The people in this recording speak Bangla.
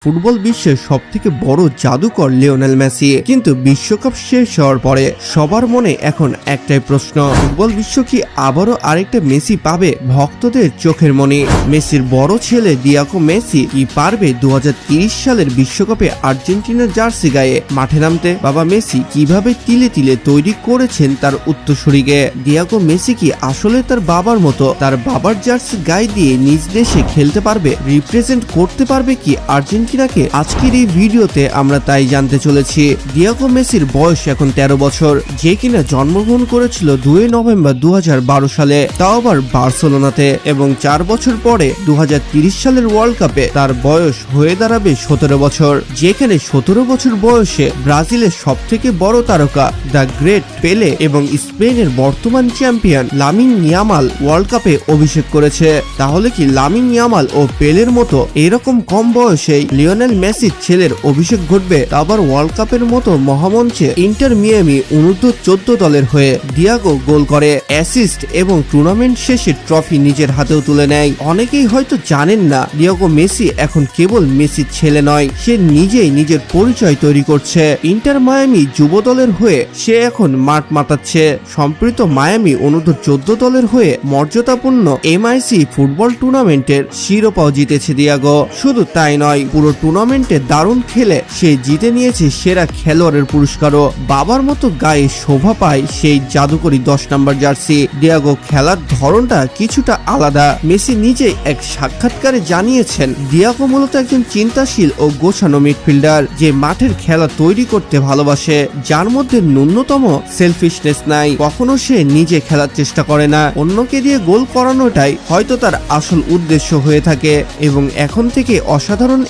ফুটবল বিশ্বের সবথেকে বড় জাদুকর লিওনেল মেসি, কিন্তু বিশ্বকাপ শেষ হওয়ার পরে সবার মনে এখন একটাই প্রশ্ন, ফুটবল বিশ্ব কি আবারও আরেকটা মেসি পাবে? ভক্তদের চোখের মনি মেসির বড় ছেলে ডিয়েগো মেসি কি পারবে 2030 সালের বিশ্বকাপে আর্জেন্টিনার জার্সি গায়ে মাঠে নামতে? বাবা মেসি কিভাবে তিলে তিলে তৈরি করেছেন তার উত্তরসূরিকে? ডিয়েগো মেসি কি আসলে তার বাবার মতো তার বাবার জার্সি গায়ে দিয়ে নিজ দেশে খেলতে পারবে? রিপ্রেজেন্ট করতে পারবে কি আর্জেন্টিনাকে? আজকের এই ভিডিওতে আমরা তাই জানতে চলেছি। ডিয়েগো মেসির বয়স এখন 13 বছর, যে কিনা জন্মগ্রহণ করেছিল 2 নভেম্বর 2012 সালে, তাও আবার বার্সেলোনাতে, এবং 4 বছর পরে 2030 সালের ওয়ার্ল্ড কাপে তার বয়স হয়ে দাঁড়াবে 17 বছর, যেখানে 17 বছর বয়সে ব্রাজিলের সব থেকে বড় তারকা দ্য গ্রেট পেলে এবং স্পেনের বর্তমান চ্যাম্পিয়ন লামিন ইয়ামাল ওয়ার্ল্ড কাপে অভিষেক করেছে। তাহলে কি লামিন ইয়ামাল ও পেলের মতো এরকম কম বয়সেই লিওনেল মেসির ছেলের অভিষেক ঘটবে? আবার ওয়ার্ল্ড কাপের মতো মহামঞ্চে ইন্টার মিয়ামি অনূর্ধ্ব-14 দলের হয়ে ডিয়েগো গোল করে, অ্যাসিস্ট এবং টুর্নামেন্ট শেষে ট্রফি নিজের হাতেও তুলে নেয়। অনেকেই হয়তো জানেন না, ডিয়েগো মেসি এখন কেবল মেসির ছেলে নয়, সে নিজেই নিজের পরিচয় তৈরি করছে। ইন্টার মায়ামি যুব দলের হয়ে সে এখন মাঠ মাতাচ্ছে। সম্প্রতি মায়ামি অনূর্ধ্ব-14 দলের হয়ে মর্যাদাপূর্ণ এমআইসি ফুটবল টুর্নামেন্টের শিরোপাও জিতেছে ডিয়েগো। শুধু তাই নয়, পুরো টুর্নামেন্টে দারুণ খেলে সে জিতে নিয়েছে সেরা খেলোয়াড়ের পুরস্কারও। বাবার মতো গায়ে শোভা পায় সেই জাদুকরী 10 নম্বর জার্সি। ডিয়েগো খেলার ধরনটা কিছুটা আলাদা। মেসি নিজে এক সাক্ষাৎকারে জানিয়েছেন, ডিয়েগো মূলত একজন চিন্তাশীল ও গোছানো মিডফিল্ডার, যে মাঠের খেলা তৈরি করতে ভালোবাসে, যার মধ্যে ন্যূনতম সেলফিশনেস নাই। কখনো সে নিজে খেলার চেষ্টা করে না, অন্যকে দিয়ে গোল করানোটাই হয়তো তার আসল উদ্দেশ্য হয়ে থাকে। এবং এখন থেকে অসাধারণ